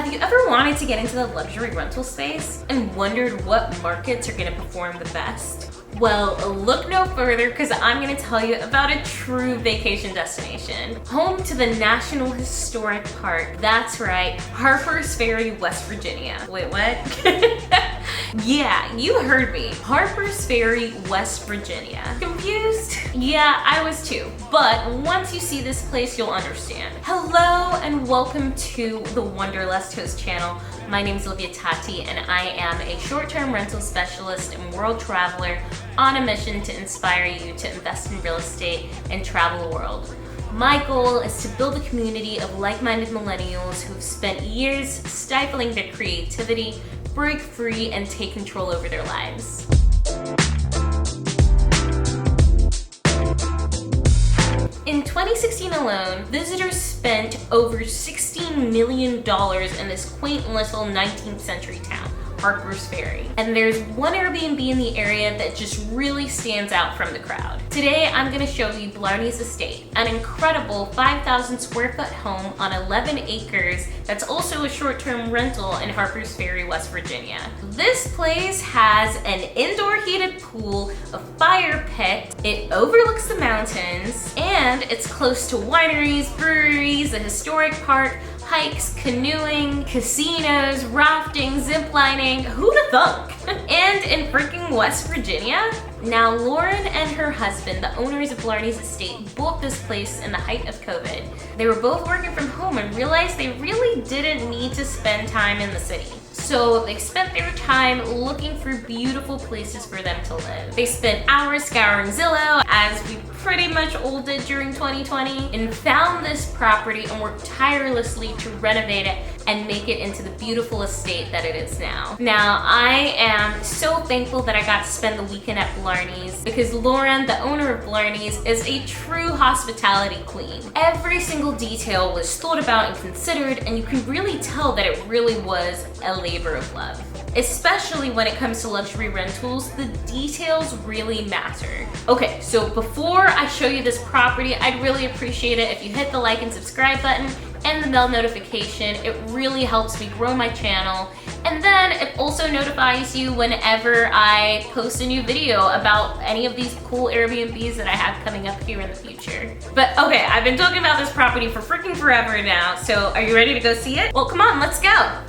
Have you ever wanted to get into the luxury rental space and wondered what markets are gonna perform the best? Well, look no further because I'm gonna tell you about a true vacation destination. Home to the National Historic Park. That's right, Harper's Ferry, West Virginia. Wait, what? Yeah, you heard me. Harper's Ferry, West Virginia. Confused? Yeah, I was too. But once you see this place, you'll understand. Hello and welcome to the Wanderlust host channel. My name is Olivia Tati and I am a short-term rental specialist and world traveler on a mission to inspire you to invest in real estate and travel the world. My goal is to build a community of like-minded millennials who've spent years stifling their creativity, break free, and take control over their lives. In 2016 alone, visitors spent over $16 million in this quaint little 19th century town, Harper's Ferry. And there's one Airbnb in the area that just really stands out from the crowd. Today, I'm gonna show you Blarney's estate, an incredible 5,000 square foot home on 11 acres that's also a short-term rental in Harper's Ferry, West Virginia. This place has an indoor heated pool, a fire pit, it overlooks the mountains, and it's close to wineries, breweries, a historic park, hikes, canoeing, casinos, rafting, ziplining, who'da thunk? And in freaking West Virginia? Now, Lauren and her husband, the owners of Blarney's estate, bought this place in the height of COVID. They were both working from home and realized they really didn't need to spend time in the city. So they spent their time looking for beautiful places for them to live. They spent hours scouring Zillow, as we pretty much all did during 2020, and found this property and worked tirelessly to renovate it and make it into the beautiful estate that it is now. Now, I am so thankful that I got to spend the weekend at Blarney's because Lauren, the owner of Blarney's, is a true hospitality queen. Every single detail was thought about and considered, and you can really tell that it really was a labor of love. Especially when it comes to luxury rentals, the details really matter. Okay, so before I show you this property, I'd really appreciate it if you hit the like and subscribe button and the bell notification. It really helps me grow my channel. And then it also notifies you whenever I post a new video about any of these cool Airbnbs that I have coming up here in the future. But okay, I've been talking about this property for freaking forever now, so are you ready to go see it? Well, come on, let's go.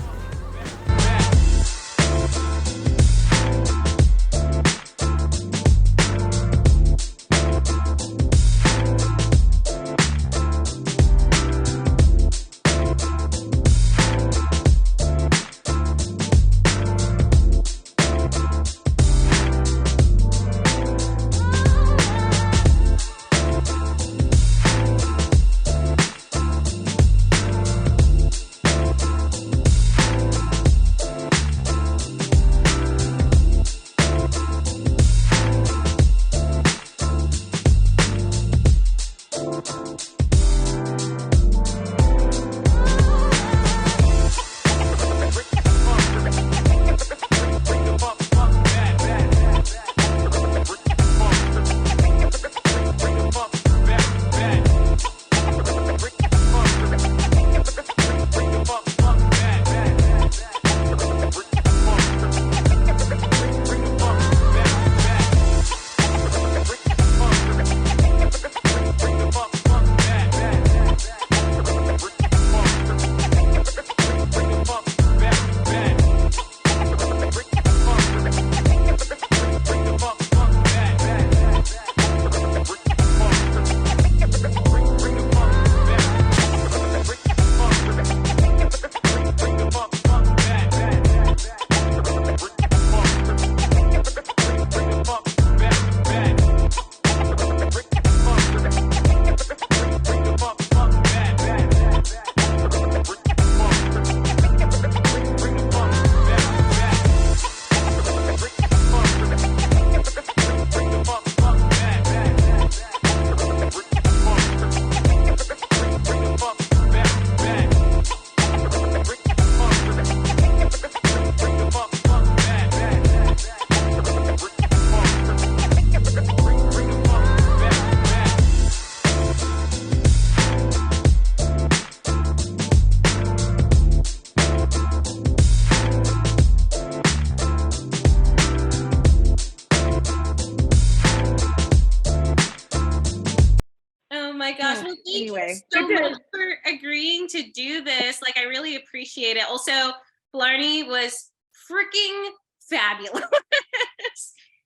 really appreciate it. Also, Blarney was freaking fabulous.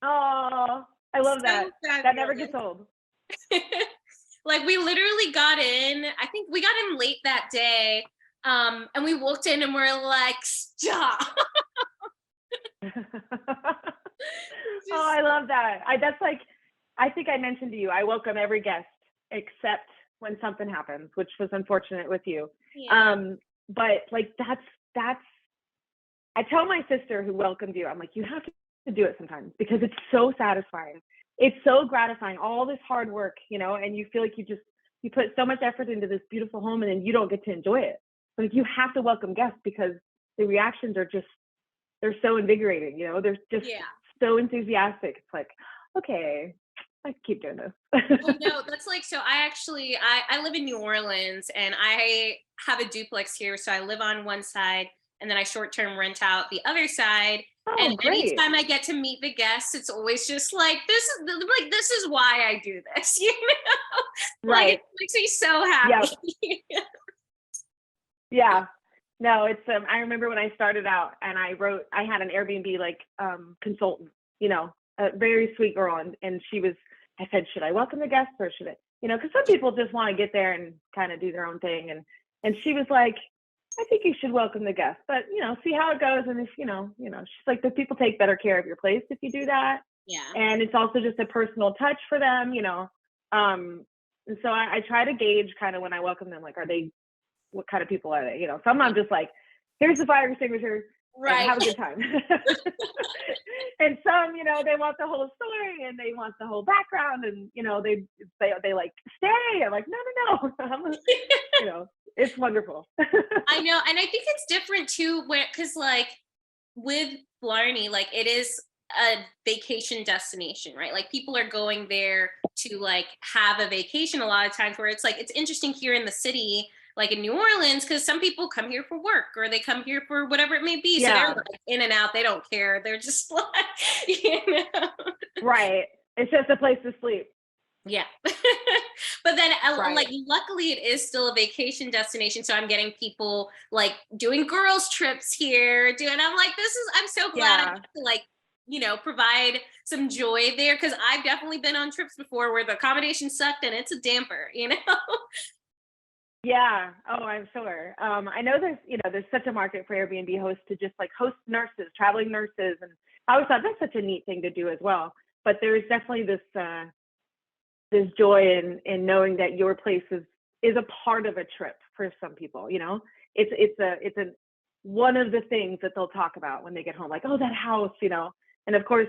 Oh, I love that. That never gets old. Like, we literally got in, I think we got in late that day, and we walked in and we're like, stop. Oh, I love that. That's like, I think I mentioned to you, I welcome every guest except when something happens, which was unfortunate with you. Yeah. But like, that's, I tell my sister who welcomed you, I'm like, you have to do it sometimes because it's so satisfying. It's so gratifying, all this hard work, you know, and you feel like you put so much effort into this beautiful home and then you don't get to enjoy it. Like, you have to welcome guests because the reactions are just, they're so invigorating, you know, they're just so enthusiastic. It's like, okay, I can keep doing this. Well, no, that's like, so I live in New Orleans and I have a duplex here. So I live on one side and then I short-term rent out the other side. Oh, and great. anytime I get to meet the guests, it's always just like, this is why I do this, you know? Right. Like, it makes me so happy. Yep. Yeah. No, it's I remember when I started out and I had an Airbnb like consultant, you know, a very sweet girl, and I said, should I welcome the guests or should I, you know, because some people just want to get there and kind of do their own thing, and she was like, I think you should welcome the guests, but you know, see how it goes, and if you know, she's like, the people take better care of your place if you do that. Yeah. And it's also just a personal touch for them, you know. And so I try to gauge kind of when I welcome them, like, what kind of people are they? You know, some I'm just like, here's the fire extinguisher, right, have a good time. And some, you know, they want the whole story and they want the whole background, and you know, they like, stay. I'm like, no. You know, it's wonderful. I know, and I think it's different too, because like with Blarney, like, it is a vacation destination, right? Like, people are going there to like have a vacation a lot of times, where it's like, it's interesting here in the city, like in New Orleans, because some people come here for work or they come here for whatever it may be. So they're like in and out, they don't care. They're just like, you know. Right. It's just a place to sleep. Yeah. But then Right. like, luckily it is still a vacation destination. So I'm getting people like doing girls trips here, I'm like, I'm so glad I get to, like, you know, provide some joy there. Cause I've definitely been on trips before where the accommodation sucked and it's a damper, you know? Yeah. Oh, I'm sure. I know there's such a market for Airbnb hosts to just like host nurses, traveling nurses. And I always thought that's such a neat thing to do as well. But there's definitely this joy in knowing that your place is a part of a trip for some people, you know. It's one of the things that they'll talk about when they get home, like, oh, that house, you know. And of course,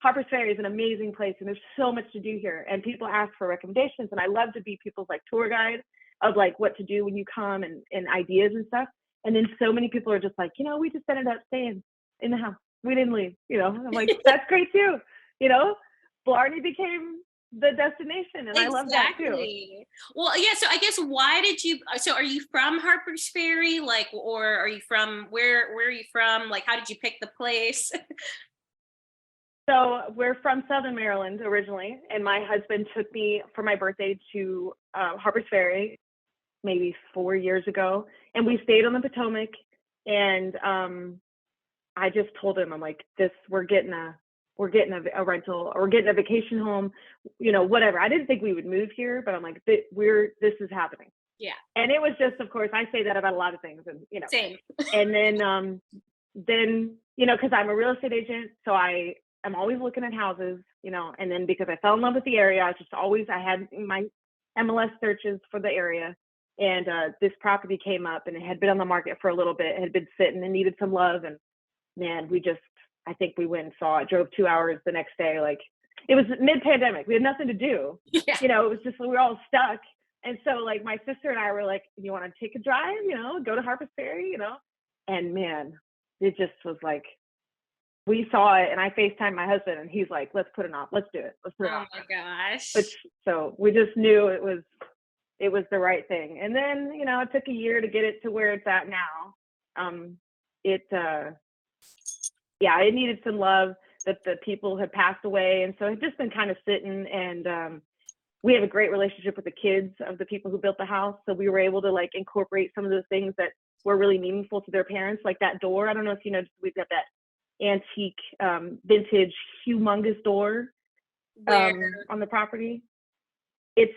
Harper's Ferry is an amazing place and there's so much to do here, and people ask for recommendations, and I love to be people's like tour guide of like what to do when you come, and ideas and stuff. And then so many people are just like, you know, we just ended up staying in the house, we didn't leave, you know. I'm like, that's great too, you know. Blarney became the destination, and exactly. I love that too. Well, yeah, so I guess so are you from Harper's Ferry, like, or are you from where are you from, like, how did you pick the place? So we're from Southern Maryland originally, and my husband took me for my birthday to Harper's Ferry maybe 4 years ago, and we stayed on the Potomac. And I just told him, I'm like, we're getting a rental, or we're getting a vacation home, you know, whatever. I didn't think we would move here, but I'm like, this is happening. Yeah. And it was just, of course, I say that about a lot of things, and you know. Same. And then you know, because I'm a real estate agent, so I'm always looking at houses, you know. And then because I fell in love with the area, I had my MLS searches for the area, and this property came up, and it had been on the market for a little bit. It had been sitting and needed some love, and man, I think we went and saw it, drove 2 hours the next day. Like, it was mid-pandemic, we had nothing to do. Yeah. You know, it was just, we were all stuck. And so like my sister and I were like, you want to take a drive, you know, go to Harper's Ferry, you know. And man, it just was like, we saw it, and I FaceTimed my husband, and he's like, let's put it on, let's do it, let's put it on. Oh my gosh. So we just knew it was the right thing. And then, you know, it took a year to get it to where it's at now. It needed some love, that the people had passed away, and so it had just been kind of sitting. And we have a great relationship with the kids of the people who built the house, so we were able to like incorporate some of those things that were really meaningful to their parents. Like that door, I don't know if you know, we've got that antique, vintage, humongous door on the property. It's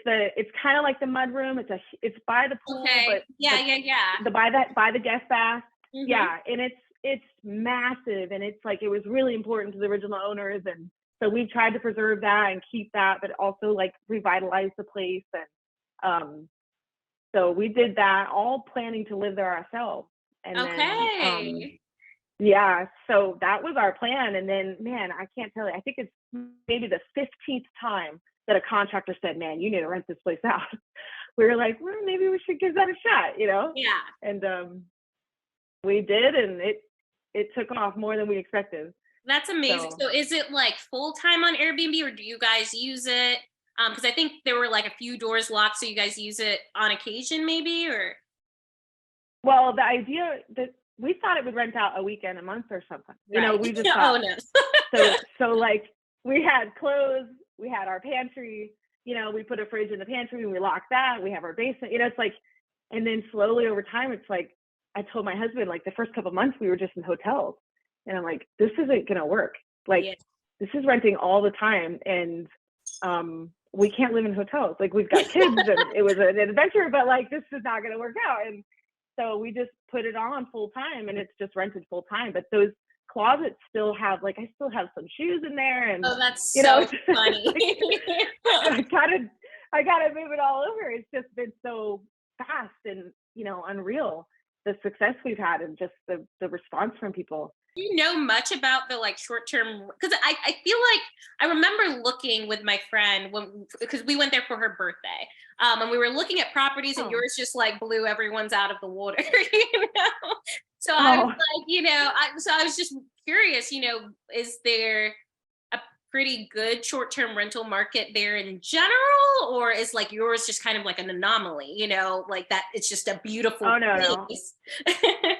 kind of like the mud room. It's by the pool, but by the guest bath. Mm-hmm. Yeah, and it's massive, and it's like, it was really important to the original owners, and so we've tried to preserve that and keep that, but also like revitalize the place. And so we did that, all planning to live there ourselves. And then yeah, so that was our plan. And then, man, I can't tell you, I think it's maybe the 15th time that a contractor said, man, you need to rent this place out. We were like, well, maybe we should give that a shot, you know? Yeah. And we did, and it took off more than we expected. That's amazing. So is it like full-time on Airbnb, or do you guys use it? Because I think there were like a few doors locked, so you guys use it on occasion maybe, or? Well, the idea that we thought it would rent out a weekend, a month or something. You know, we just thought. Oh, no. so like we had clothes, we had our pantry, you know, we put a fridge in the pantry and we locked that. We have our basement, you know, it's like, and then slowly over time, it's like, I told my husband, like the first couple of months we were just in hotels, and I'm like, this isn't going to work. Like, this is renting all the time. And we can't live in hotels. Like, we've got kids and it was an adventure, but like, this is not going to work out. And so we just put it on full time, and it's just rented full time. But those closets still have, like, I still have some shoes in there. And that's so funny. I gotta move it all over. It's just been so fast and, you know, unreal, the success we've had and just the response from people. Do you know much about the like short-term, because I feel like I remember looking with my friend because we went there for her birthday, and we were looking at properties, and yours just like blew everyone's out of the water, you know? So I was like, you know, I was just curious, you know, is there a pretty good short-term rental market there in general, or is like yours just kind of like an anomaly, you know, like that it's just a beautiful place? No.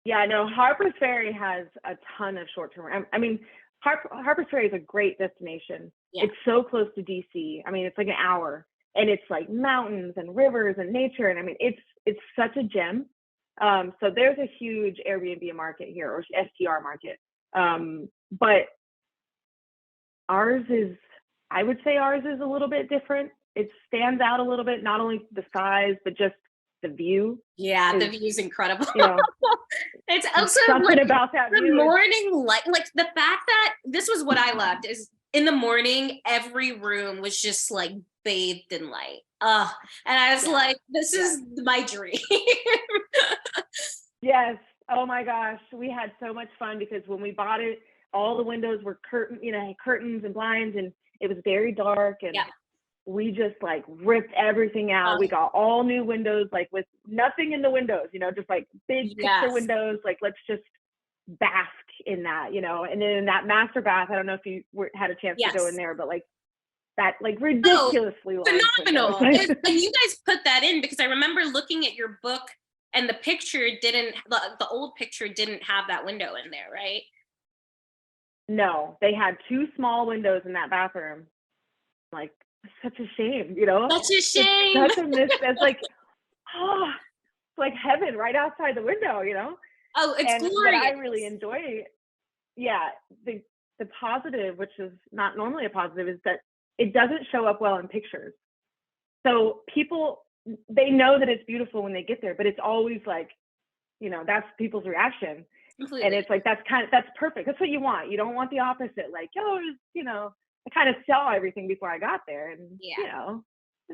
Yeah, no, Harper's Ferry has a ton of short-term. I mean, Harper's Ferry is a great destination. Yeah. It's so close to DC. I mean, it's like an hour, and it's like mountains and rivers and nature. And I mean, it's such a gem. So there's a huge Airbnb market here, or STR market. But I would say ours is a little bit different. It stands out a little bit, not only the size, but just the view. Yeah, the view is incredible. You know, it's also something like about that the view. Morning light, like the fact that this was what I loved is in the morning, every room was just like bathed in light. And I was like, this is my dream. Yes. Oh my gosh. We had so much fun because when we bought it, all the windows were curtains and blinds, and it was very dark, and we just like ripped everything out. We got all new windows, like with nothing in the windows, you know, just like big picture windows. Like, let's just bask in that, you know. And then in that master bath, I don't know if you had a chance to go in there, but like that, like ridiculously phenomenal. And you guys put that in because I remember looking at your book, and the picture the old picture didn't have that window in there, right? No, they had two small windows in that bathroom. Like, such a shame, you know? Such a shame. It's such a miss. It's like, it's like heaven right outside the window, you know? Oh, it's glorious. What I really enjoy, the positive, which is not normally a positive, is that it doesn't show up well in pictures. So people, they know that it's beautiful when they get there, but it's always like, you know, that's people's reaction. Completely. And it's like, that's perfect. That's what you want. You don't want the opposite. Like, you know, I kind of saw everything before I got there, and you know.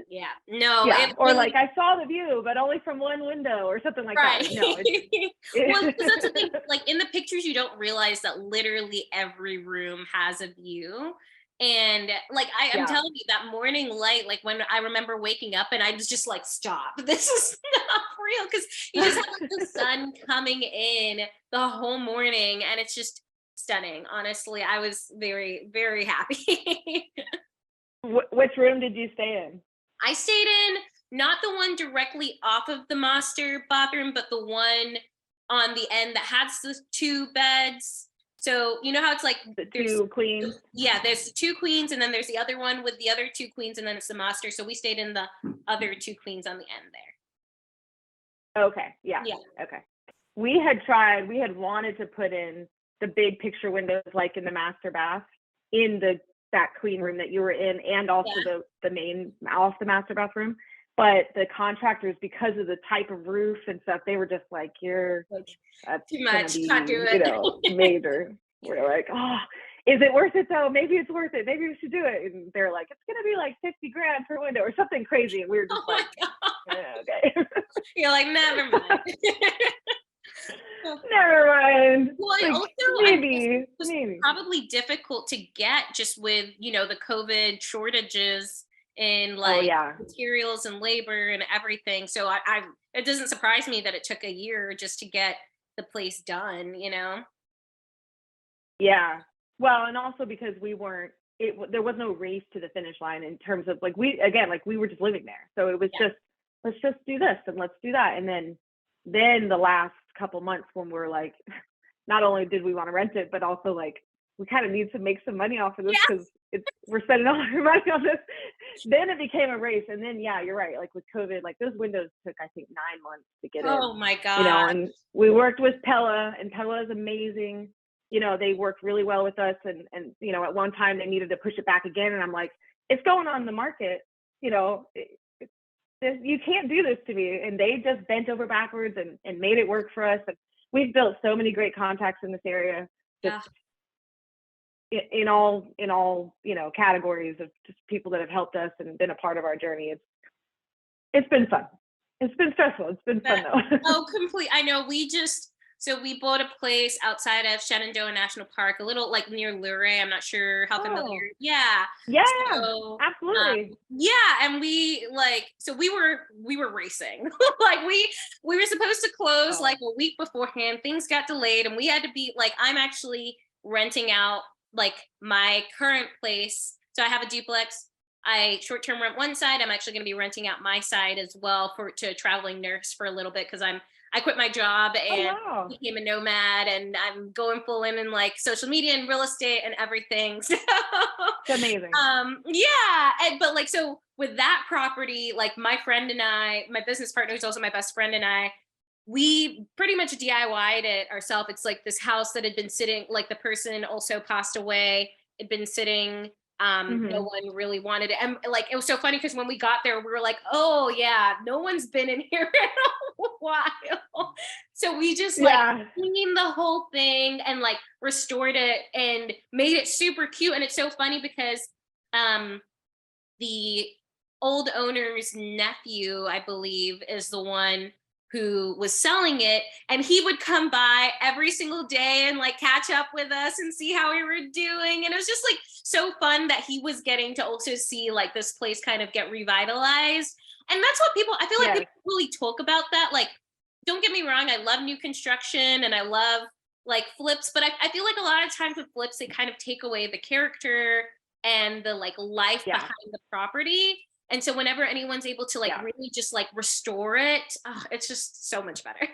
Yeah. No. Yeah. Or like I saw the view, but only from one window or something like that. No. Well, that's the thing. Like in the pictures, you don't realize that literally every room has a view. And like I'm telling you, that morning light, like when I remember waking up and I was just like, stop, this is not real, because you just have like, the sun coming in the whole morning, and it's just stunning. Honestly, I was very, very happy. Which room did you stay in? I stayed in not the one directly off of the master bathroom, but the one on the end that has the two beds. So you know how it's like the two queens? Yeah, there's the two queens, and then there's the other one with the other two queens, and then it's the master. So we stayed in the other two queens on the end Okay. Yeah. Yeah. Okay. We had wanted to put in the big picture windows, like in the master bath, in that queen room that you were in, and also the main off the master bathroom. But the contractors, because of the type of roof and stuff, they were just like, that's too gonna much. be, Can't do it. major. We're like, oh, is it worth it though? Maybe it's worth it. Maybe we should do it. And they're like, it's gonna be like 50 grand per window or something crazy. And we were just Oh my okay. You're like, never mind. Never mind. Well, Like, also, maybe. it was probably difficult to get just with, the COVID shortages in like materials and labor and everything. So it doesn't surprise me that it took a year just to get the place done, Yeah. Well, and also because there was no race to the finish line in terms of like, we were just living there. So it was just, let's just do this and let's do that. And then the last couple months when we're like, not only did we want to rent it, but also like, we kind of need to make some money off of this because we're spending all our money on this. Then it became a race. And then, yeah, you're right. Like with COVID, like those windows took, I think, 9 months to get in. Oh my God. And we worked with Pella, and Pella is amazing. They worked really well with us. And at one time they needed to push it back again. And I'm like, it's going on the market. You can't do this to me. And they just bent over backwards and made it work for us. And we've built so many great contacts in this area, just in all categories of just people that have helped us and been a part of our journey. It's been fun. It's been stressful. It's been fun though. Oh, complete. I know. So we bought a place outside of Shenandoah National Park, a little like near Luray. I'm not sure how familiar. Yeah. Yeah, so, absolutely. And we were racing. Like we were supposed to close like a week beforehand. Things got delayed and we had to be like, I'm actually renting out like my current place. So I have a duplex. I short-term rent one side. I'm actually going to be renting out my side as well to a traveling nurse for a little bit because I quit my job and became a nomad, and I'm going full in like social media and real estate and everything. So it's amazing. But like, so with that property, like my friend and I, my business partner, who's also my best friend, and I, we pretty much DIY'd it ourselves. It's like this house that had been sitting, like the person also passed away, had been sitting. No one really wanted it. And like, it was so funny because when we got there, we were like, oh yeah, no one's been in here in a while. So we just like cleaned the whole thing and like restored it and made it super cute. And it's so funny because the old owner's nephew, I believe, is the one who was selling it, and he would come by every single day and like catch up with us and see how we were doing. And it was just like so fun that he was getting to also see like this place kind of get revitalized. And that's what I feel like people really talk about that. Like, don't get me wrong, I love new construction and I love like flips, but I feel like a lot of times with flips, they kind of take away the character and the like life behind the property. And so whenever anyone's able to like really just like restore it, it's just so much better.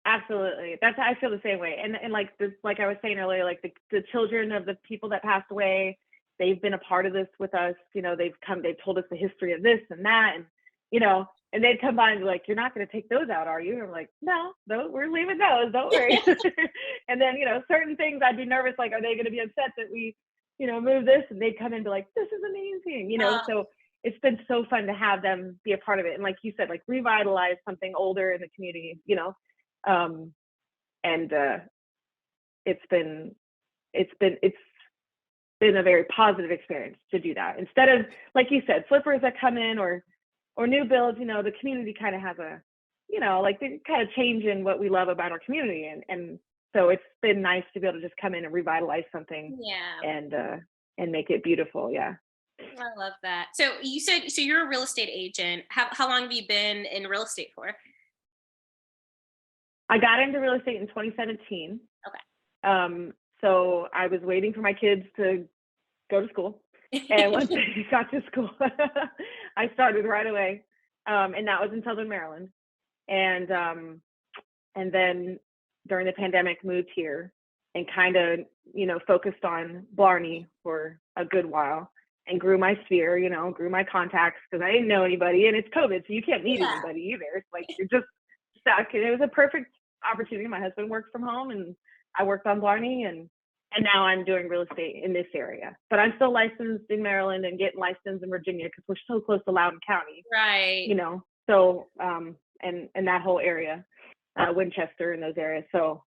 Absolutely. That's how I feel the same way. And like this, like I was saying earlier, like the children of the people that passed away, they've been a part of this with us. They've told us the history of this and that, and and they'd come by and be like, you're not going to take those out, are you? And I'm like, no, we're leaving those, don't worry. And then, certain things I'd be nervous, like, are they going to be upset that we move this? And they'd come in and be like, this is amazing, so it's been so fun to have them be a part of it. And like you said, like revitalize something older in the community, and it's been a very positive experience to do that. Instead of, like you said, flippers that come in or new builds, the community kind of has a, like they kind of change in what we love about our community. And so it's been nice to be able to just come in and revitalize something and make it beautiful. Yeah. I love that. So you said, so you're a real estate agent. How long have you been in real estate for? I got into real estate in 2017. Okay. So I was waiting for my kids to go to school. And once they got to school, I started right away. And that was in Southern Maryland. And then during the pandemic, moved here and kind of, focused on Blarney for a good while. and grew my sphere, you know, grew my contacts because I didn't know anybody, and it's COVID, so you can't meet Yeah. anybody either. It's like you're just stuck. And it was a perfect opportunity. My husband worked from home, and I worked on Blarney, and now I'm doing real estate in this area. But I'm still licensed in Maryland and getting licensed in Virginia because we're so close to Loudoun County. Right. You know, so and that whole area, Winchester and those areas. So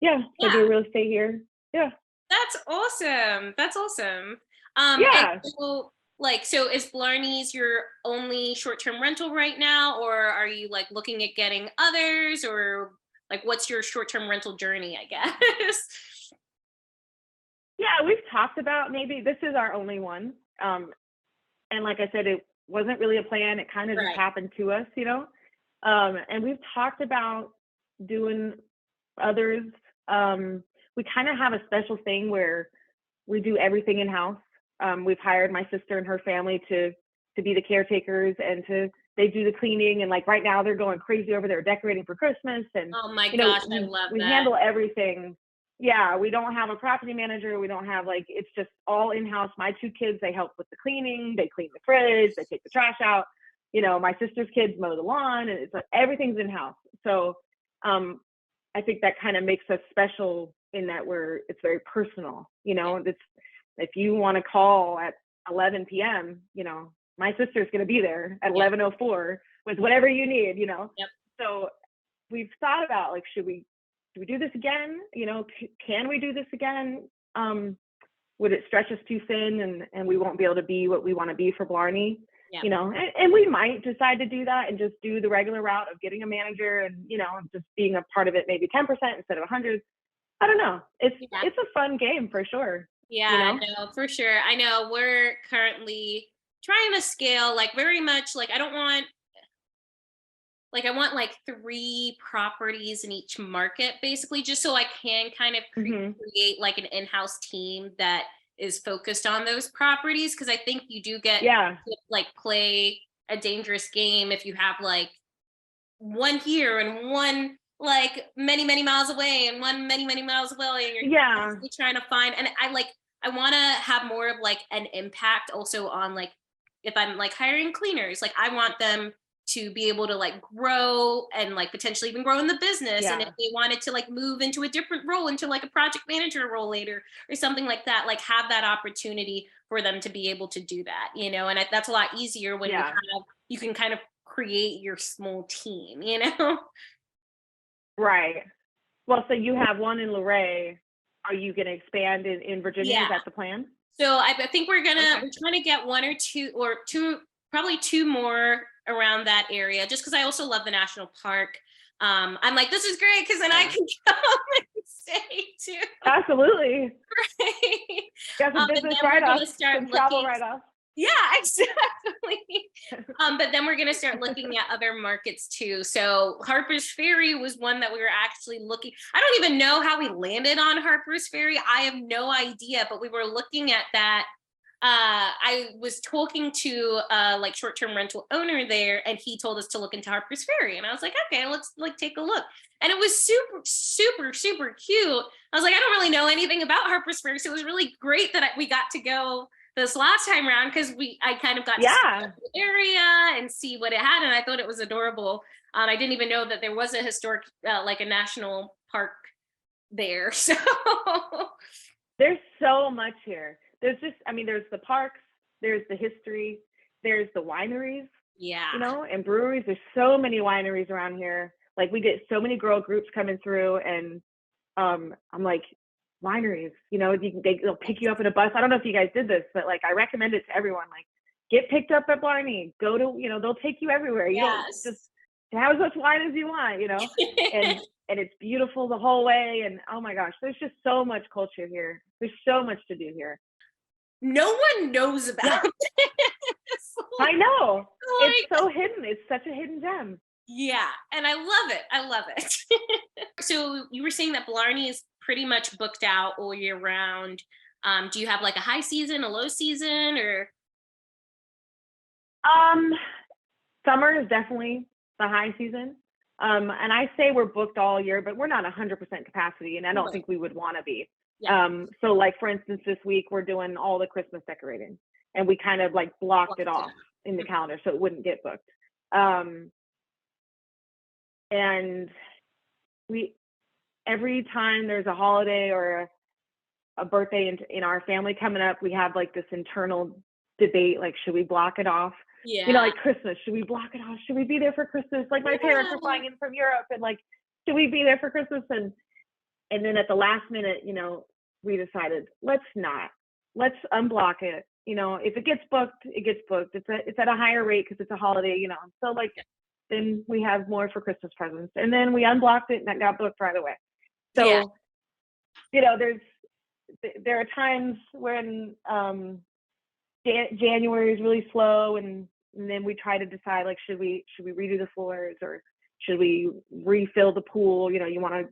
yeah, so I do real estate here. Yeah. That's awesome. That's awesome. Yeah. And so, like, so is Blarney's your only short-term rental right now, or are you like looking at getting others, or like what's your short-term rental journey, I guess? Yeah, we've talked about maybe this is our only one. And like I said, it wasn't really a plan. It kind of just happened to us, you know? And we've talked about doing others. We kind of have a special thing where we do everything in-house. We've hired my sister and her family to be the caretakers, and they do the cleaning. And like right now they're going crazy over there decorating for Christmas. And oh my gosh, I love that. We handle everything. Yeah, we don't have a property manager. We don't have it's just all in-house. My 2 kids, they help with the cleaning. They clean the fridge. They take the trash out. You know, my sister's kids mow the lawn, and it's like everything's in-house. So I think that kind of makes us special in that it's very personal. You know, if you want to call at 11 p.m., you know, my sister's going to be there at 11:04 with whatever you need, you know. Yep. So we've thought about should we do this again? You know, can we do this again? Would it stretch us too thin, and we won't be able to be what we want to be for Blarney? You know, and we might decide to do that and just do the regular route of getting a manager and, you know, just being a part of it, maybe 10% instead of 100. I don't know. It's a fun game for sure. Yeah, no, for sure. I know we're currently trying to scale very much I want 3 properties in each market, basically, just so I can kind of create an in-house team that is focused on those properties. Cause I think you do get play a dangerous game if you have one here and one many, many miles away and one many, many miles away. And you're trying to find, and I want to have more of an impact also on if I'm hiring cleaners, I want them to be able to grow and potentially even grow in the business. And if they wanted to move into a different role, into a project manager role later or something like that, have that opportunity for them to be able to do that, you know. And that's a lot easier when you can kind of create your small team, you know. Right. Well, so you have one in Luray. Are you going to expand in Virginia? Is that the plan? So I think we're trying to get 1 or 2 or 2, probably 2 more around that area, just because I also love the national park. I'm this is great because then I can come and stay too. Absolutely. Right. Got some business write-off, some travel write-off. Yeah, exactly. But then we're going to start looking at other markets too. So Harper's Ferry was one that we were actually looking. I don't even know how we landed on Harper's Ferry. I have no idea, but we were looking at that. I was talking to short-term rental owner there, and he told us to look into Harper's Ferry, and I was like, okay, let's take a look. And it was super, super, super cute. I was like, I don't really know anything about Harper's Ferry, so it was really great that we got to go this last time around because I kind of got to see the area and see what it had, and I thought it was adorable. I didn't even know that there was a historic, a national park there. So there's so much here. There's there's the parks, there's the history, there's the wineries, you know, and breweries. There's so many wineries around here. We get so many girl groups coming through, and I'm like, wineries, you know, they'll pick you up in a bus. I don't know if you guys did this, but I recommend it to everyone. Get picked up at Blarney. Go to, you know, they'll take you everywhere. You don't just have as much wine as you want, you know, and it's beautiful the whole way. And oh my gosh, there's just so much culture here. There's so much to do here. No one knows about this. I know. It's so hidden. It's such a hidden gem. Yeah. And I love it. I love it. So you were saying that Blarney is pretty much booked out all year round. Do you have a high season, a low season, or? Summer is definitely the high season. And I say we're booked all year, but we're not 100% capacity, and I don't think we would want to be. So for instance, this week we're doing all the Christmas decorating. and we kind of like blocked it off in the calendar so it wouldn't get booked. And we, every time there's a holiday or a birthday in our family coming up, we have like this internal debate, like, should we block it off? Yeah. You know, like Christmas, should we block it off? Should we be there for Christmas? Like my parents are flying in from Europe, and like, should we be there for Christmas? And then at the last minute, you know, we decided, let's not. Let's unblock it. You know, if it gets booked, it gets booked. It's at a higher rate because it's a holiday, you know. So like, then we have more for Christmas presents. And then we unblocked it and that got booked right away. So, you know, there are times when January is really slow, and then we try to decide, like, should we redo the floors, or should we refill the pool? You know, you want to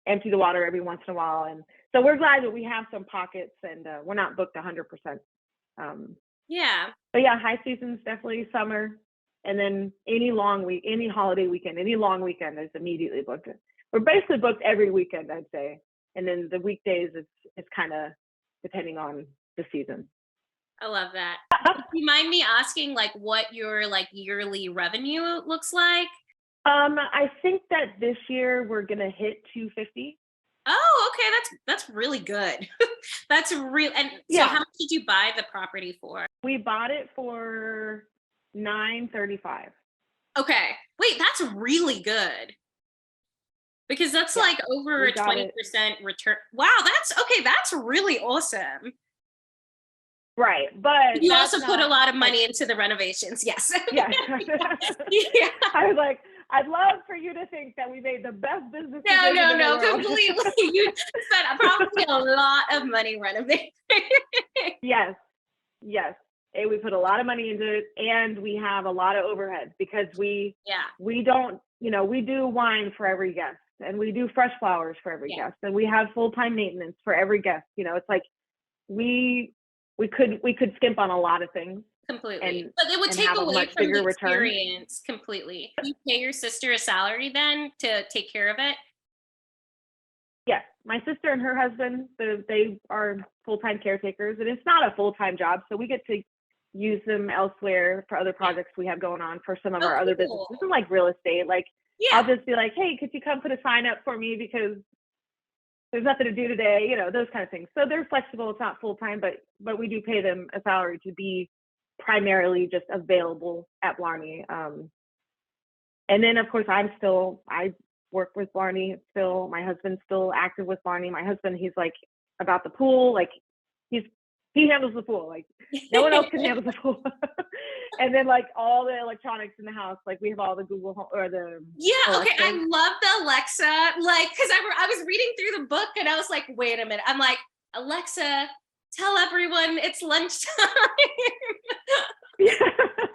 empty the water every once in a while. And so we're glad that we have some pockets, and we're not booked 100%. Yeah. But yeah, high season's definitely summer. And then any holiday weekend, any long weekend is immediately booked. We're basically booked every weekend, I'd say. And then the weekdays, it's kind of depending on the season. I love that. Do you mind me asking, like, what your like yearly revenue looks like? I think that this year we're gonna hit 250. Oh, okay, that's really good. That's real. And so, how much did you buy the property for? We bought it for $935. Okay, wait, that's really good. Because that's like over a 20% return. Wow, that's really awesome. Right, but you also put a lot of money into the renovations. Yes. Yeah. Yeah. I was like, I'd love for you to think that we made the best business. No, completely. You spent probably a lot of money renovating. Yes. And we put a lot of money into it, and we have a lot of overhead because we don't, you know, we do wine for every guest, and we do fresh flowers for every guest, and we have full-time maintenance for every guest. You know, it's like we could skimp on a lot of things. Completely. But it would take away from the experience completely. You pay your sister a salary then to take care of it? Yes. My sister and her husband, they are full-time caretakers, and it's not a full-time job. So we get to use them elsewhere for other projects we have going on for some of our other businesses. This is like real estate. Like, I'll just be like, hey, could you come put a sign up for me because there's nothing to do today, you know, those kind of things. So they're flexible. It's not full-time, but we do pay them a salary to be primarily just available at Blarney. And then of course I work with Blarney still. My husband's still active with Blarney. My husband, he's like about the pool, like he handles the pool, like no one else can handle the pool. And then like all the electronics in the house, like we have all the Google Home or the Alexa. Okay, I love the Alexa, like, because I was reading through the book and I was like, wait a minute, I'm like, Alexa, tell everyone it's lunchtime.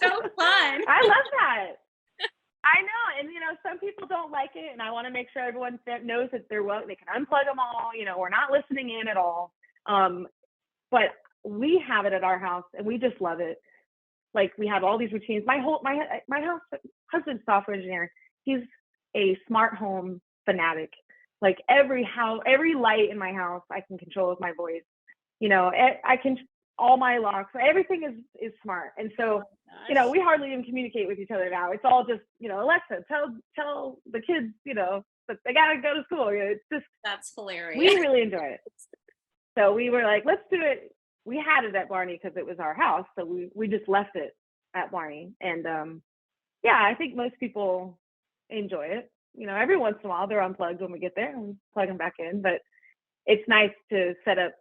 So fun. I love that. I know, and you know, some people don't like it, and I want to make sure everyone knows that they can unplug them all. You know, we're not listening in at all. But we have it at our house, and we just love it. Like, we have all these routines. My husband's software engineer. He's a smart home fanatic. Like every light in my house, I can control with my voice. You know, I can, all my locks, everything is smart. And so, you know, we hardly even communicate with each other now. It's all just, you know, Alexa, tell the kids, you know, that they gotta go to school. You know, it's just, that's hilarious. We really enjoy it. So we were like, let's do it. We had it at Blarney because it was our house. So we just left it at Blarney. And yeah, I think most people enjoy it. You know, every once in a while they're unplugged when we get there and plug them back in. But it's nice to set up.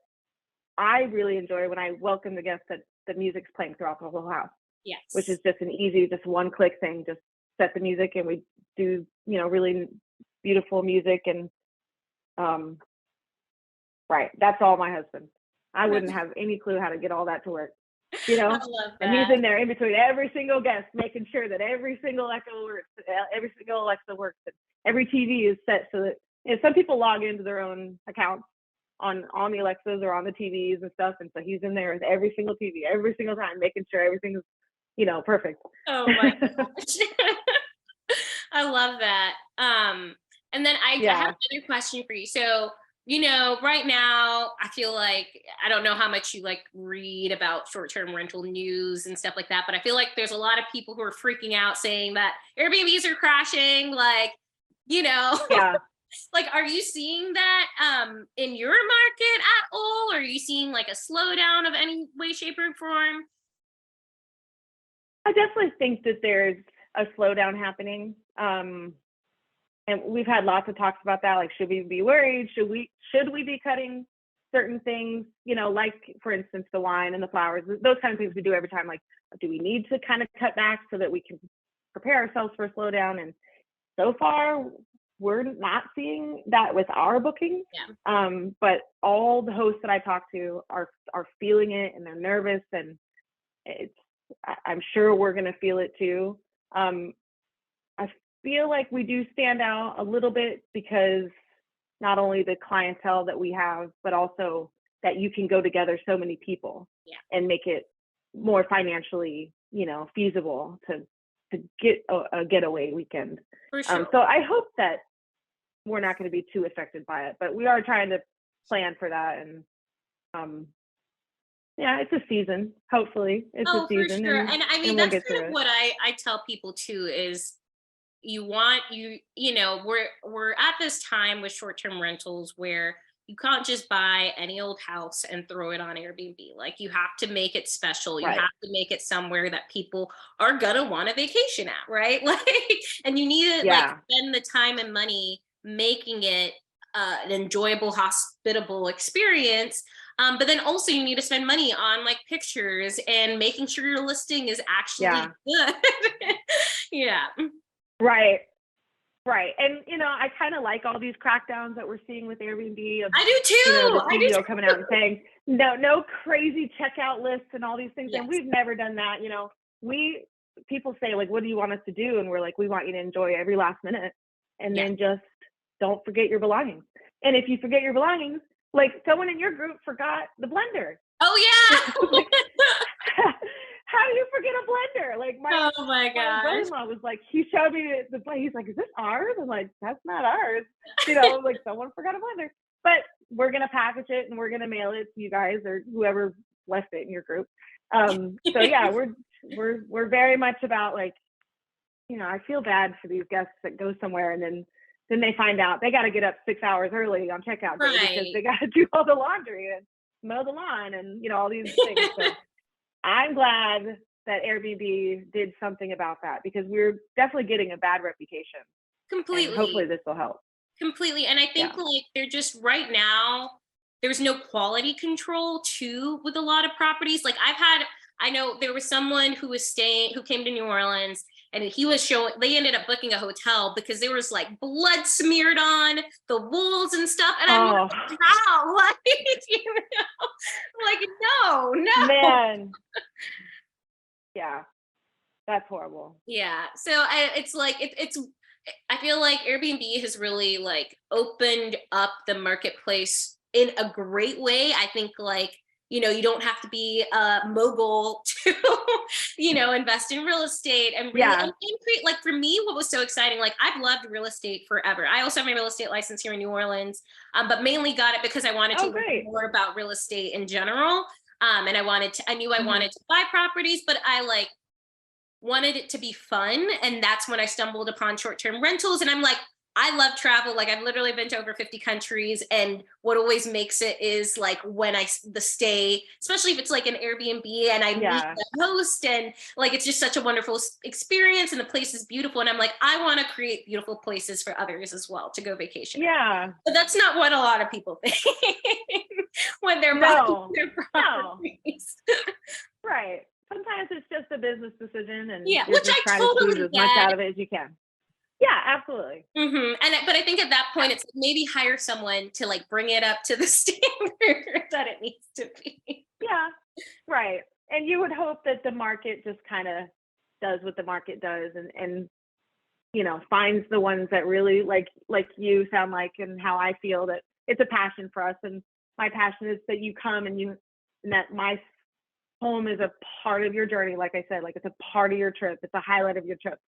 I really enjoy when I welcome the guests that the music's playing throughout the whole house. Yes. Which is just an easy, just one click thing. Just set the music and we do, you know, really beautiful music. And right, that's all my husband. I wouldn't have any clue how to get all that to work, you know. I love that. And he's in there in between every single guest, making sure that every single Echo works, every single Alexa works, and every TV is set so that, you know, some people log into their own accounts on the Alexas or on the TVs and stuff, and so he's in there with every single TV every single time, making sure everything's, you know, perfect. Oh my gosh. I love that. And then I have another question for you. So you know, right now, I feel like, I don't know how much you like read about short-term rental news and stuff like that, but I feel like there's a lot of people who are freaking out saying that Airbnbs are crashing, like, you know, Yeah. like, are you seeing that in your market at all? Or are you seeing like a slowdown of any way, shape, or form? I definitely think that there's a slowdown happening. And we've had lots of talks about that. Like, should we be worried? Should we be cutting certain things? You know, like for instance, the wine and the flowers, those kind of things we do every time. Like, do we need to kind of cut back so that we can prepare ourselves for a slowdown? And so far, we're not seeing that with our bookings. Yeah. But all the hosts that I talk to are feeling it, and they're nervous, and it's I'm sure we're going to feel it too. I feel like we do stand out a little bit because not only the clientele that we have, but also that you can go together so many people, Yeah. and make it more financially, feasible to get a getaway weekend. For sure. So I hope that we're not going to be too affected by it, but we are trying to plan for that. And yeah, it's a season. Hopefully it's a season. For sure. And I mean, we'll that's get kind through of it. what I tell people too is, you know, we're at this time with short-term rentals where you can't just buy any old house and throw it on Airbnb. Like, you have to make it special. You Right. have to make it somewhere that people are gonna want to vacation at, right? Like, and you need to like Yeah. spend the time and money making it an enjoyable, hospitable experience. But then also you need to spend money on like pictures and making sure your listing is actually good. Yeah. Right. Right. And, I kind of like all these crackdowns that we're seeing with Airbnb of, I do the too. I do CEO too. coming out and saying, no crazy checkout lists and all these things. Yes. And we've never done that. People say, like, what do you want us to do? And we're like, we want you to enjoy every last minute. And Yeah. then just don't forget your belongings. And if you forget your belongings, like someone in your group forgot the blender. Oh yeah. Like, how do you forget a blender? Like Oh my my gosh. brother-in-law was like, he showed me the blender. He's like, is this ours? I'm like, that's not ours. Like someone forgot a blender. But we're gonna package it and we're gonna mail it to you guys or whoever left it in your group. So yeah, we're very much about like, I feel bad for these guests that go somewhere and then they find out they got to get up 6 hours early on checkout day because they got to do all the laundry and mow the lawn and all these things. So I'm glad that Airbnb did something about that because we're definitely getting a bad reputation. Completely. And hopefully this will help. Completely. And I think like they're just right now, there's no quality control too with a lot of properties. Like I know there was someone who came to New Orleans, and they ended up booking a hotel because there was like blood smeared on the walls and stuff. And I'm like, how? Like, like, no. Man. Yeah, that's horrible. Yeah. So it's like, I feel like Airbnb has really like opened up the marketplace in a great way. I think like, you don't have to be a mogul to, invest in real estate and really and create, like for me, what was so exciting, like I've loved real estate forever. I also have my real estate license here in New Orleans, but mainly got it because I wanted to learn more about real estate in general. And I knew I wanted to buy properties, but I like wanted it to be fun. And that's when I stumbled upon short-term rentals. And I'm like, I love travel. Like I've literally been to over 50 countries. And what always makes it is like when the stay, especially if it's like an Airbnb and I meet the host and like, it's just such a wonderful experience and the place is beautiful. And I'm like, I want to create beautiful places for others as well to go vacation. Yeah. But that's not what a lot of people think when they're buying their properties. Right. Sometimes it's just a business decision and which I totally to squeeze as much out of it as you can. Yeah, absolutely. But I think at that point, it's maybe hire someone to like bring it up to the standard that it needs to be. Yeah, right. And you would hope that the market just kind of does what the market does and finds the ones that really like you sound like and how I feel that it's a passion for us. And my passion is that you come and that my home is a part of your journey. Like I said, like it's a part of your trip. It's a highlight of your trip.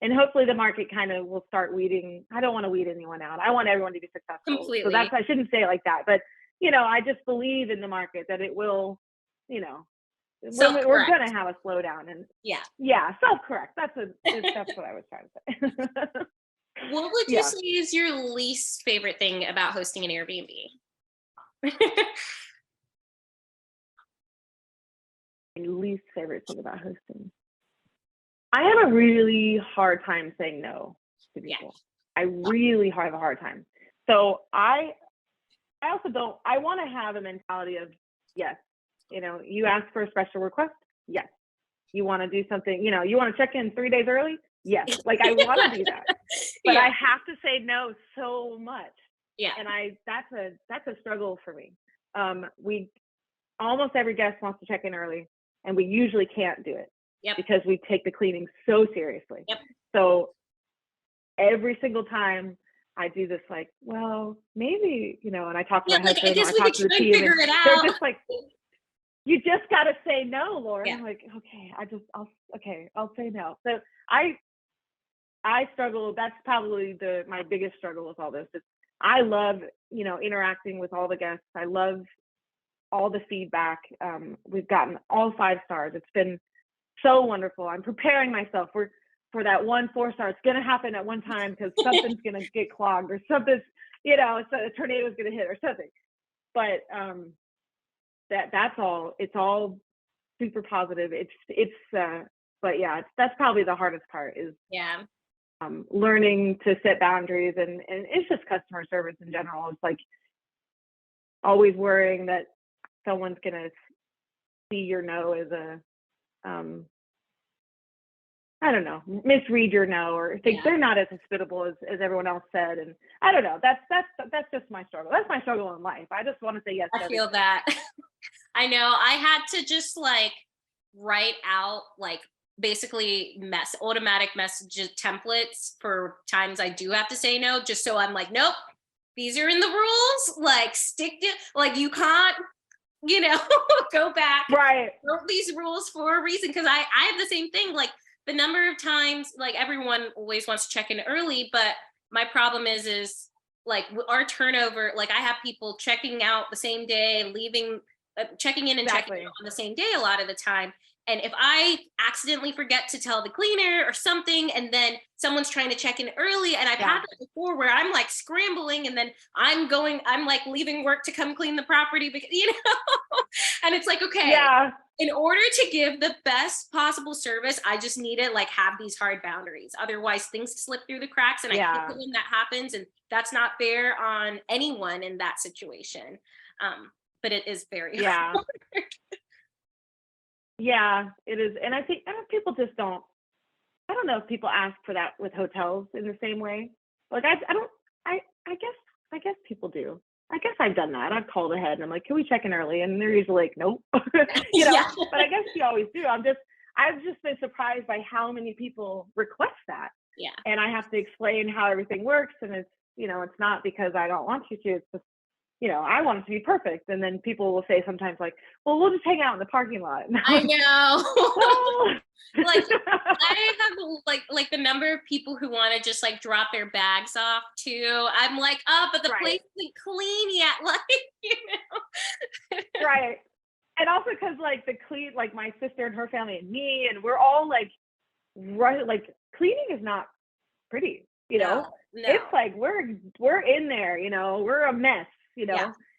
and hopefully the market kind of will start weeding. I don't want to weed anyone out. I want everyone to be successful. Completely. So I shouldn't say it like that, but I just believe in the market that it will, we're going to have a slowdown, and self-correct. That's what I was trying to say. What would you say is your least favorite thing about hosting an Airbnb? My least favorite thing about hosting. I have a really hard time saying no to people. I really have a hard time. So I also don't, I want to have a mentality of, yes, you ask for a special request. Yes. You want to do something, you want to check in 3 days early. Yes. Like I want to do that, but I have to say no so much. Yeah. And that's a struggle for me. Almost every guest wants to check in early, and we usually can't do it. Yep. Because we take the cleaning so seriously. Yep. So every single time I do this, like, well, maybe, and I talk to my husband, I talk to the team, and they're just like, you just got to say no, Lauren. I'm like, okay, I'll say no. So I struggle. That's probably my biggest struggle with all this. I love, interacting with all the guests. I love all the feedback. We've gotten all 5 stars. It's been so wonderful. I'm preparing myself for that 1 4-star. It's going to happen at one time because something's going to get clogged, or something's, so a tornado's going to hit or something. But that's all. It's all super positive. But yeah, that's probably the hardest part is learning to set boundaries, and it's just customer service in general. It's like always worrying that someone's going to see your no as a I don't know, misread your no, or think they're not as hospitable as everyone else said. And I don't know, that's just my struggle. That's my struggle in life. I just want to say yes. I feel that. I know I had to just like write out like basically automatic message templates for times I do have to say no, just so I'm like, nope, these are in the rules, like stick to, like you can't, go back. Right. Wrote these rules for a reason, because I have the same thing. Like the number of times, like everyone always wants to check in early, but my problem is like our turnover. Like I have people checking out the same day, leaving, checking in and checking out on the same day a lot of the time. And if I accidentally forget to tell the cleaner or something, and then someone's trying to check in early, and I've had that before where I'm like scrambling, and then I'm like leaving work to come clean the property because, and it's like, okay, in order to give the best possible service, I just need to like have these hard boundaries. Otherwise things slip through the cracks, and I hate when that happens, and that's not fair on anyone in that situation. But it is very hard. Yeah, it is. And I think people just don't, I don't know if people ask for that with hotels in the same way. Like I guess people do. I guess I've done that. I've called ahead and I'm like, can we check in early? And they're usually like, nope. But I guess you always do. I've just been surprised by how many people request that. Yeah. And I have to explain how everything works. And it's, it's not because I don't want you to, it's just, I want it to be perfect. And then people will say sometimes like, well, we'll just hang out in the parking lot. I know. Like I have like the number of people who want to just like drop their bags off too. I'm like, oh, but the place isn't clean yet. Like, Right. And also because like like my sister and her family and me, and we're all like, like cleaning is not pretty, No. It's like, we're in there, we're a mess.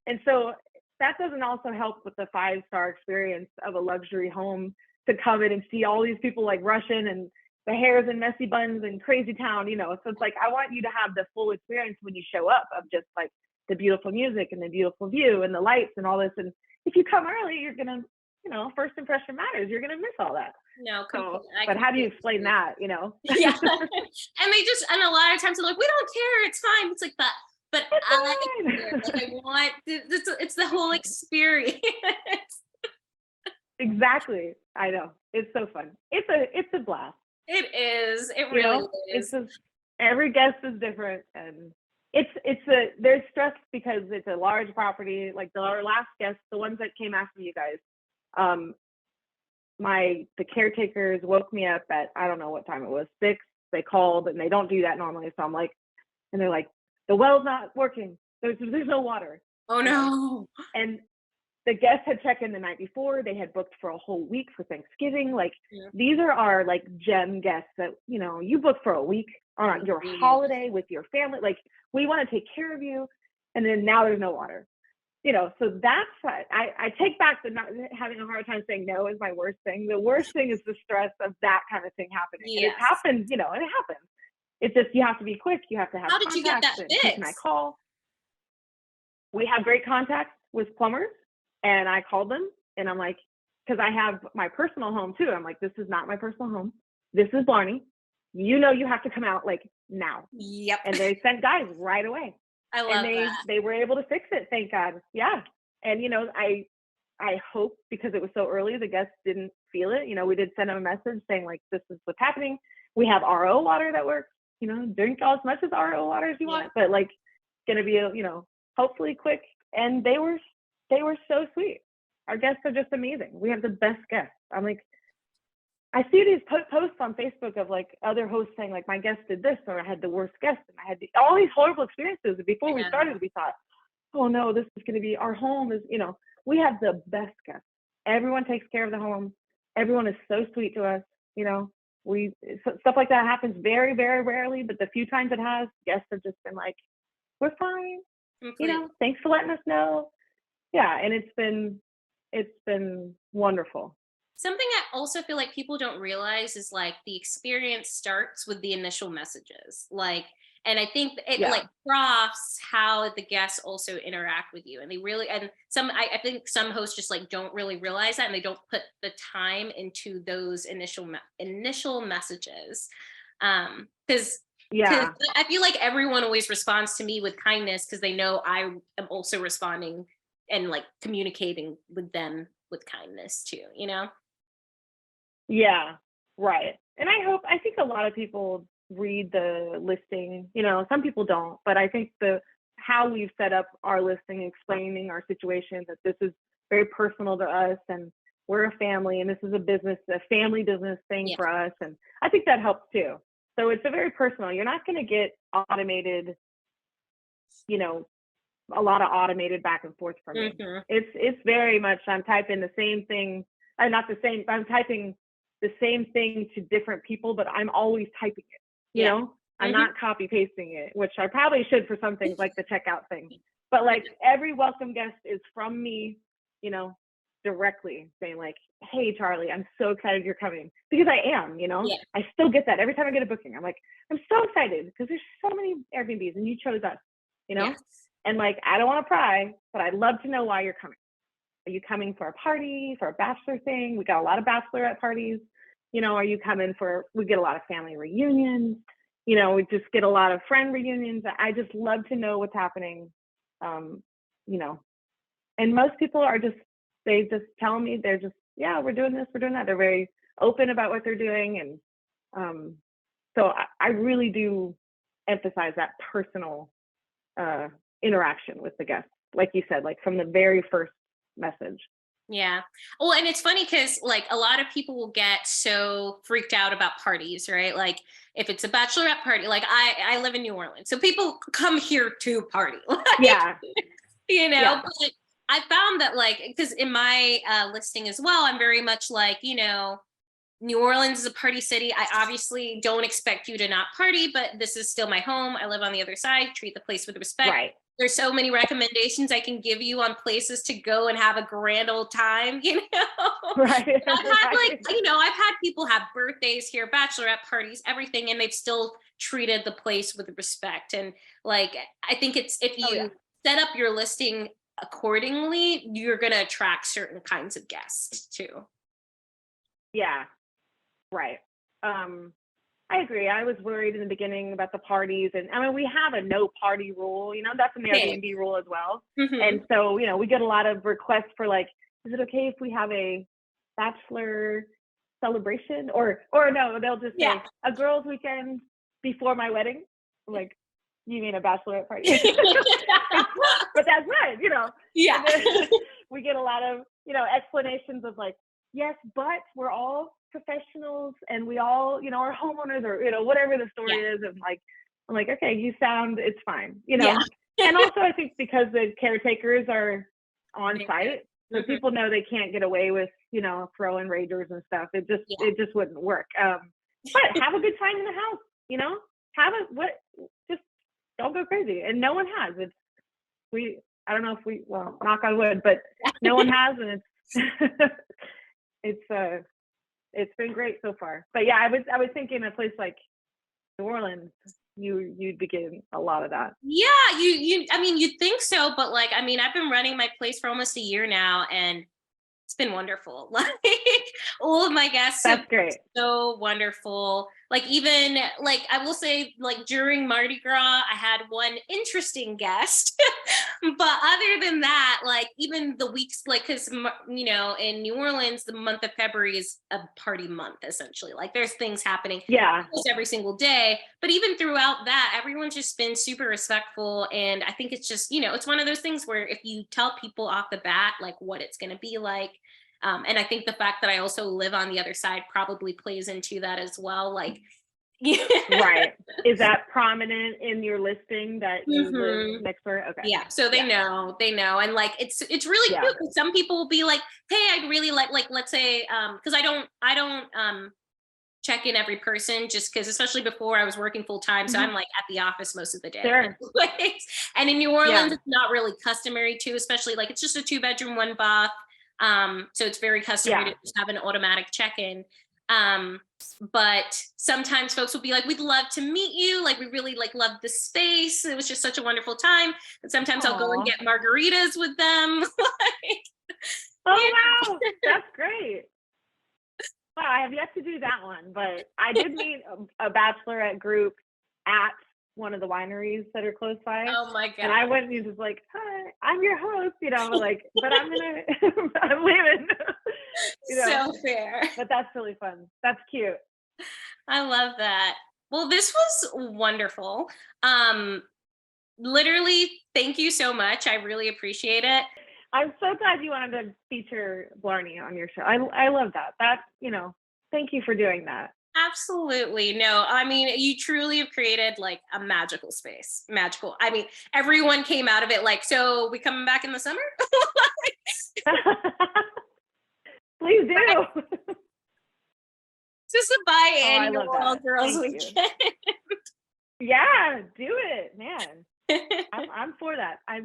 And so that doesn't also help with the 5-star experience of a luxury home, to come in and see all these people like rushing and the hairs and messy buns and crazy town, so it's like, I want you to have the full experience when you show up, of just like the beautiful music and the beautiful view and the lights and all this. And if you come early, you're gonna, first impression matters, you're gonna miss all that. No, but how do you explain that? Yeah. And a lot of times they're like, we don't care, it's fine. It's like that. But I want, it's the whole experience. Exactly. I know. It's so fun. It's a blast. It is. It really is. Every guest is different, and there's stress because it's a large property. Like our last guests, the ones that came after you guys, the caretakers woke me up at, I don't know what time it was, 6, they called, and they don't do that normally. So I'm like, and they're like, the well's not working. There's no water. Oh no. And the guests had checked in the night before. They had booked for a whole week for Thanksgiving. Like, these are our like gem guests that, you know, you book for a week on your holiday with your family. Like, we want to take care of you. And then now there's no water, you know? So that's what I take back the not having a hard time saying no is my worst thing. The worst thing is the stress of that kind of thing happening. Yes. And it happens, you know, and it happens. It's just, you have to be quick. You have to have How did you get that fixed? Who can I call? We have great contacts with plumbers. And I called them, and I'm like, because I have my personal home too. I'm like, this is not my personal home. This is Blarney. You know, you have to come out like now. Yep. And they sent guys right away. I love that. They were able to fix it. Thank God. Yeah. And, you know, I hope, because it was so early, the guests didn't feel it. You know, we did send them a message saying like, this is what's happening. We have RO water that works, you know, drink as much as RO water as you want, but like, going to be, you know, hopefully quick. And they were so sweet. Our guests are just amazing. We have the best guests. I'm like, I see these posts on Facebook of like other hosts saying like, my guest did this, or I had the worst guest, and I had all these horrible experiences. And before we started, we thought, oh no, this is going to be, our home is, you know, we have the best guests. Everyone takes care of the home. Everyone is so sweet to us. You know, stuff like that happens very, very rarely, but the few times it has, guests have just been like, we're fine. You know, thanks for letting us know. Yeah, and it's been wonderful. Something I also feel like people don't realize is like the experience starts with the initial messages. Like, and I think it like crafts how the guests also interact with you. And they really, and I think some hosts just like don't really realize that, and they don't put the time into those initial messages. Because I feel like everyone always responds to me with kindness because they know I am also responding and like communicating with them with kindness too, you know? Yeah, right. And I think a lot of people read the listing, you know, some people don't, but I think how we've set up our listing, explaining our situation, that this is very personal to us, and we're a family, and this is a family business thing for us. And I think that helps too. So it's a very personal, you're not going to get automated, you know, a lot of automated back and forth from me. It's very much, I'm typing the same thing, I'm typing the same thing to different people, but I'm always typing it, you know, I'm not copy pasting it, which I probably should for some things like the checkout thing, but like every welcome guest is from me, you know, directly saying like, hey, Charlie, I'm so excited you're coming, because I am, you know, I still get that every time I get a booking. I'm like, I'm so excited because there's so many Airbnbs and you chose us, you know? And like, I don't want to pry, but I'd love to know why you're coming. Are you coming for a party, for a bachelor thing? We got a lot of bachelorette parties. You know, are you coming we get a lot of family reunions. You know, we just get a lot of friend reunions. I just love to know what's happening. You know, and most people they just tell me, they're just, yeah, we're doing this, we're doing that. They're very open about what they're doing. And so I really do emphasize that personal interaction with the guests, like you said, like from the very first message. Yeah. Well, and it's funny because like a lot of people will get so freaked out about parties, right? Like if it's a bachelorette party, like I live in New Orleans, so people come here to party. Like, you know, but I found that like, because in my listing as well, I'm very much like, you know, New Orleans is a party city. I obviously don't expect you to not party, but this is still my home. I live on the other side. Treat the place with respect. Right. There's so many recommendations I can give you on places to go and have a grand old time, you know? Right. I've had like, you know, I've had people have birthdays here, bachelorette parties, everything, and they've still treated the place with respect. And like, I think it's, if you set up your listing accordingly, you're going to attract certain kinds of guests too. Yeah. Right. I agree. I was worried in the beginning about the parties, and I mean, we have a no party rule, you know, that's an Airbnb rule as well. And so, you know, we get a lot of requests for like, is it okay if we have a bachelor celebration, or no, they'll just say a girls' weekend before my wedding. I'm like, you mean a bachelorette party? But that's right, you know. We get a lot of, you know, explanations of like, yes, but we're all professionals and we all, you know, are homeowners or, you know, whatever the story is. And like, I'm like, okay, it's fine, you know? And also I think because the caretakers are on site, so people know they can't get away with, you know, throwing ragers and stuff. It just wouldn't work. But have a good time in the house, you know, just don't go crazy. And no one has. I don't know if well, knock on wood, but no one has, and it's been great so far. But yeah, I was thinking a place like New Orleans, you'd be getting a lot of that. Yeah, I mean, you'd think so, but like, I mean, I've been running my place for almost a year now, and it's been wonderful. Like all of my guests That's great. So wonderful. Like even like I will say like during Mardi Gras, I had one interesting guest, but other than that, like even the weeks, like because you know in New Orleans, the month of February is a party month essentially. Like there's things happening almost every single day, but even throughout that, everyone's just been super respectful, and I think it's just it's one of those things where if you tell people off the bat like what it's going to be like. And I think the fact that I also live on the other side probably plays into that as well. Like, right. Is that prominent in your listing that you live next door? Okay. Yeah. So they know. And like, it's really cute. Some people will be like, hey, I'd really like, let's say, cause I don't check in every person just cause especially before I was working full time. So I'm like at the office most of the day. Sure. And in New Orleans, it's not really customary to, especially like, it's just a 2-bedroom, 1 bath. So it's very customary to just have an automatic check-in. But sometimes folks will be like, we'd love to meet you. Like, we really love the space. It was just such a wonderful time. And sometimes I'll go and get margaritas with them. Wow, that's great. Wow, I have yet to do that one, but I did meet a bachelorette group at one of the wineries that are close by. Oh my God. And I went and he was like, hi, I'm your host, like, but I'm leaving. So fair. But that's really fun. That's cute. I love that. Well, this was wonderful. Literally, thank you so much. I really appreciate it. I'm so glad you wanted to feature Blarney on your show. I love that. Thank you for doing that. Absolutely. No, I mean, you truly have created like a magical space. Magical. I mean, everyone came out of it like, so we coming back in the summer? Please do. Just a biannual all girls weekend. Yeah, do it, man. I'm for that. I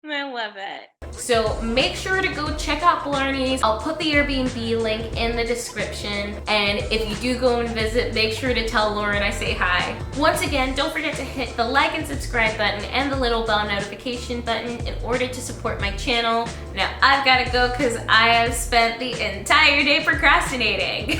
love it. So make sure to go check out Blarney's. I'll put the Airbnb link in the description. And if you do go and visit, make sure to tell Lauren I say hi. Once again, don't forget to hit the like and subscribe button and the little bell notification button in order to support my channel. Now I've got to go because I have spent the entire day procrastinating.